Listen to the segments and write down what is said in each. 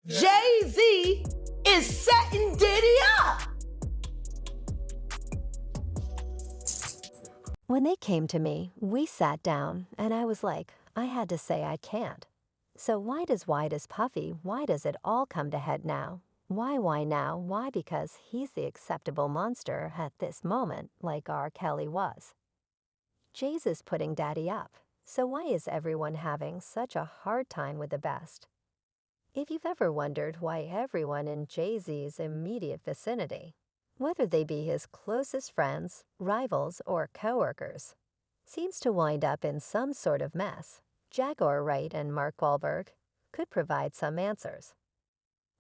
Jay-Z is setting Diddy up. When they came to me, we sat down, and I was like, I had to say I can't. So why does Puffy, why does it all come to head now? Why now? Why? Because he's the acceptable monster at this moment, like R. Kelly was. Jay's is putting Daddy up, so why is everyone having such a hard time with the best? If you've ever wondered why everyone in Jay-Z's immediate vicinity, whether they be his closest friends, rivals, or coworkers, seems to wind up in some sort of mess, Jaguar Wright and Mark Wahlberg could provide some answers.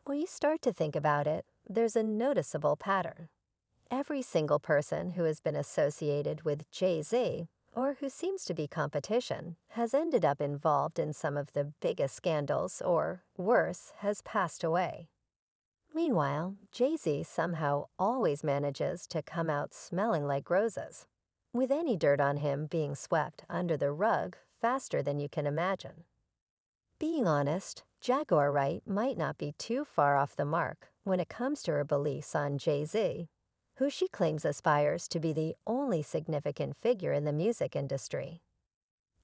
When you start to think about it, there's a noticeable pattern. Every single person who has been associated with Jay-Z, or who seems to be competition, has ended up involved in some of the biggest scandals, or, worse, has passed away. Meanwhile, Jay-Z somehow always manages to come out smelling like roses, with any dirt on him being swept under the rug faster than you can imagine. Being honest, Jaguar Wright might not be too far off the mark when it comes to her beliefs on Jay-Z, who she claims aspires to be the only significant figure in the music industry.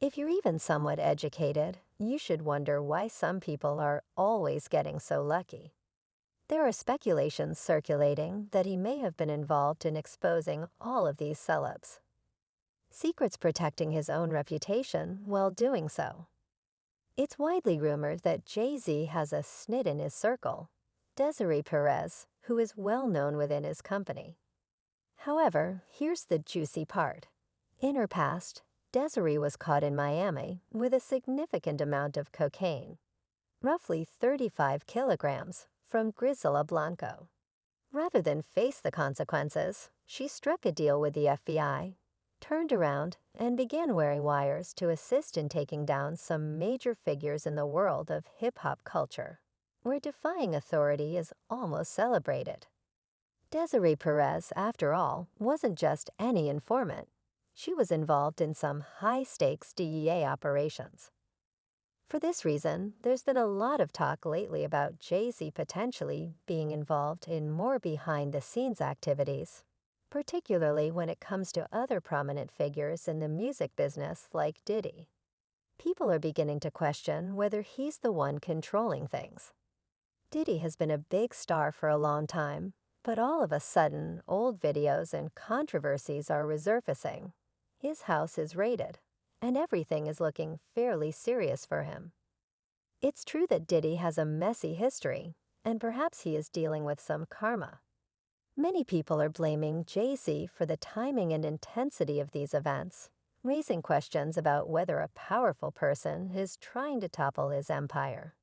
If you're even somewhat educated, you should wonder why some people are always getting so lucky. There are speculations circulating that he may have been involved in exposing all of these celebs. Secrets protecting his own reputation while doing so. It's widely rumored that Jay-Z has a snit in his circle, Desiree Perez, who is well known within his company. However, here's the juicy part. In her past, Desiree was caught in Miami with a significant amount of cocaine, roughly 35 kilograms, from Griselda Blanco. Rather than face the consequences, she struck a deal with the FBI, turned around, and began wearing wires to assist in taking down some major figures in the world of hip-hop culture, where defying authority is almost celebrated. Desiree Perez, after all, wasn't just any informant. She was involved in some high-stakes DEA operations. For this reason, there's been a lot of talk lately about Jay-Z potentially being involved in more behind-the-scenes activities, particularly when it comes to other prominent figures in the music business like Diddy. People are beginning to question whether he's the one controlling things. Diddy has been a big star for a long time, but all of a sudden, old videos and controversies are resurfacing. His house is raided, and everything is looking fairly serious for him. It's true that Diddy has a messy history, and perhaps he is dealing with some karma. Many people are blaming Jay-Z for the timing and intensity of these events, raising questions about whether a powerful person is trying to topple his empire.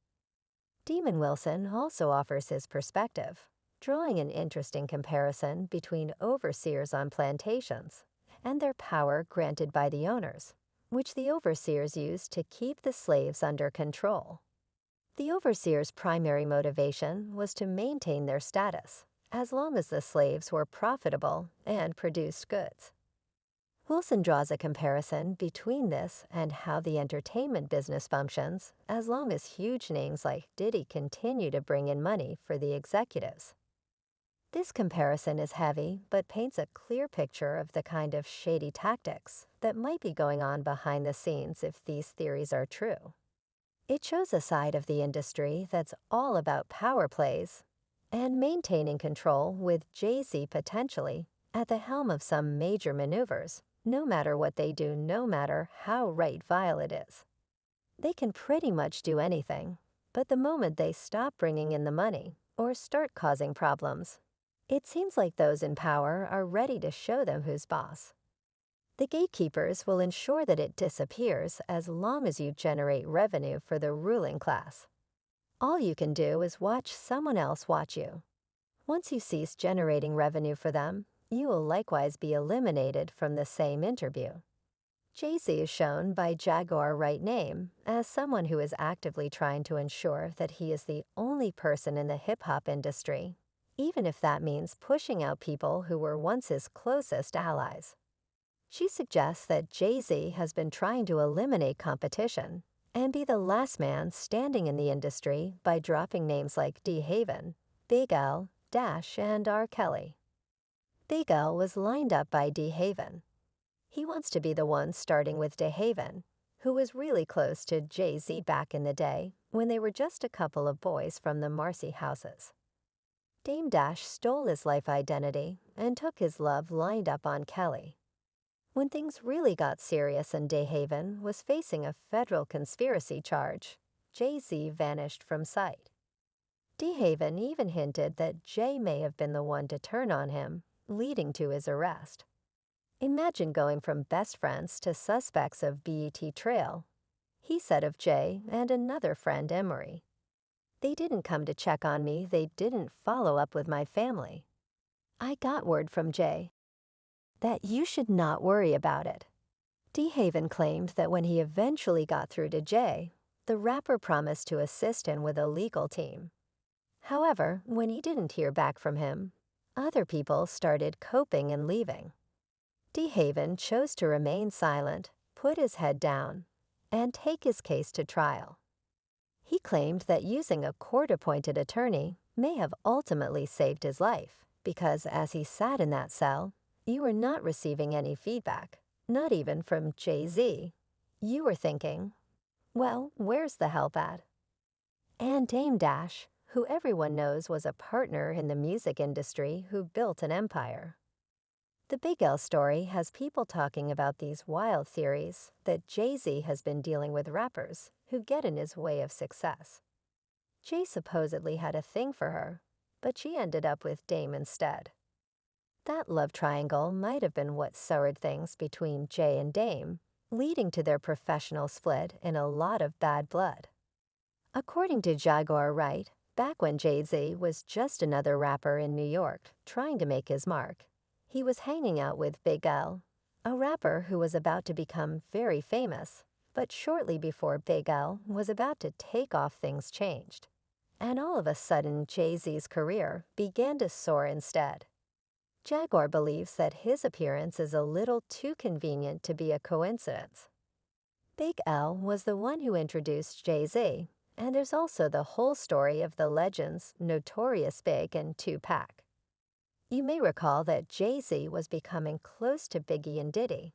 Demon Wilson also offers his perspective, drawing an interesting comparison between overseers on plantations and their power granted by the owners, which the overseers use to keep the slaves under control. The overseers' primary motivation was to maintain their status, as long as the slaves were profitable and produced goods. Wilson draws a comparison between this and how the entertainment business functions as long as huge names like Diddy continue to bring in money for the executives. This comparison is heavy, but paints a clear picture of the kind of shady tactics that might be going on behind the scenes if these theories are true. It shows a side of the industry that's all about power plays and maintaining control, with Jay-Z potentially at the helm of some major maneuvers, no matter what they do, no matter how right vile it is. They can pretty much do anything, but the moment they stop bringing in the money or start causing problems, it seems like those in power are ready to show them who's boss. The gatekeepers will ensure that it disappears as long as you generate revenue for the ruling class. All you can do is watch someone else watch you. Once you cease generating revenue for them, you will likewise be eliminated from the same interview. Jay-Z is shown by Jaguar Wright name as someone who is actively trying to ensure that he is the only person in the hip-hop industry, even if that means pushing out people who were once his closest allies. She suggests that Jay-Z has been trying to eliminate competition and be the last man standing in the industry by dropping names like D. Haven, Big L, Dash, and R. Kelly. Big L was lined up by D. Haven. He wants to be the one starting with De Haven, who was really close to Jay-Z back in the day when they were just a couple of boys from the Marcy houses. Dame Dash stole his life identity and took his love lined up on Kelly. When things really got serious and De Haven was facing a federal conspiracy charge, Jay-Z vanished from sight. De Haven even hinted that Jay may have been the one to turn on him, leading to his arrest. Imagine going from best friends to suspects of BET Trail, he said of Jay and another friend, Emery. They didn't come to check on me, they didn't follow up with my family. I got word from Jay that you should not worry about it. De Haven claimed that when he eventually got through to Jay, the rapper promised to assist him with a legal team. However, when he didn't hear back from him, other people started coping and leaving. De Haven chose to remain silent, put his head down, and take his case to trial. He claimed that using a court-appointed attorney may have ultimately saved his life, because as he sat in that cell, you were not receiving any feedback, not even from Jay-Z. You were thinking, well, where's the help at? And Dame Dash, who everyone knows was a partner in the music industry who built an empire. The Big L story has people talking about these wild theories that Jay-Z has been dealing with rappers who get in his way of success. Jay supposedly had a thing for her, but she ended up with Dame instead. That love triangle might have been what soured things between Jay and Dame, leading to their professional split in a lot of bad blood. According to Jaguar Wright, back when Jay-Z was just another rapper in New York trying to make his mark, he was hanging out with Big L, a rapper who was about to become very famous, but shortly before Big L was about to take off, things changed. And all of a sudden, Jay-Z's career began to soar instead. Jaguar believes that his appearance is a little too convenient to be a coincidence. Big L was the one who introduced Jay-Z, and there's also the whole story of the legends Notorious Big and Tupac. You may recall that Jay-Z was becoming close to Biggie and Diddy,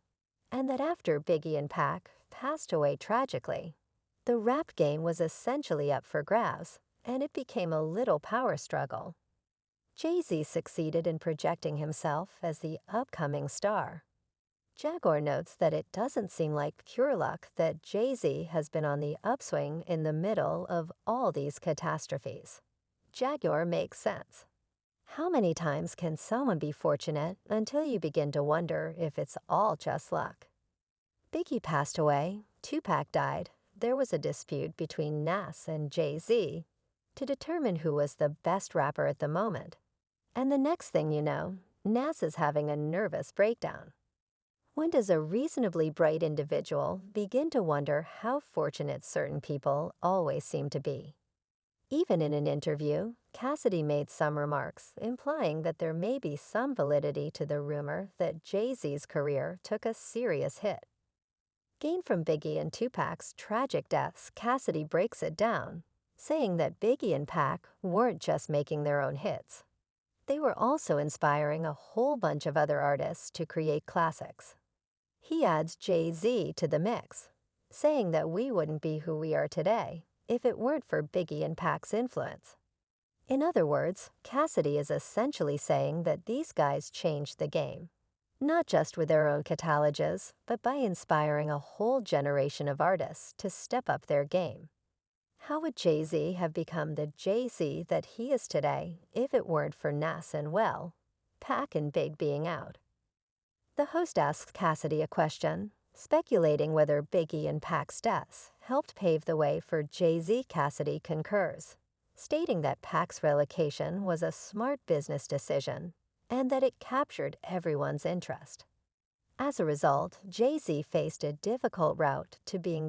and that after Biggie and Pac passed away tragically, the rap game was essentially up for grabs, and it became a little power struggle. Jay-Z succeeded in projecting himself as the upcoming star. Jaguar notes that it doesn't seem like pure luck that Jay-Z has been on the upswing in the middle of all these catastrophes. Jaguar makes sense. How many times can someone be fortunate until you begin to wonder if it's all just luck? Biggie passed away, Tupac died, there was a dispute between Nas and Jay-Z to determine who was the best rapper at the moment. And the next thing you know, Nas is having a nervous breakdown. When does a reasonably bright individual begin to wonder how fortunate certain people always seem to be? Even in an interview, Cassidy made some remarks implying that there may be some validity to the rumor that Jay-Z's career took a serious hit. Gained from Biggie and Tupac's tragic deaths, Cassidy breaks it down, saying that Biggie and Pac weren't just making their own hits. They were also inspiring a whole bunch of other artists to create classics. He adds Jay-Z to the mix, saying that we wouldn't be who we are today if it weren't for Biggie and Pac's influence. In other words, Cassidy is essentially saying that these guys changed the game, not just with their own catalogs, but by inspiring a whole generation of artists to step up their game. How would Jay-Z have become the Jay-Z that he is today if it weren't for Nas and Pac and Big being out? The host asks Cassidy a question, speculating whether Biggie and Pac's deaths helped pave the way for Jay-Z. Cassidy concurs, stating that Pac's relocation was a smart business decision and that it captured everyone's interest. As a result, Jay-Z faced a difficult route to being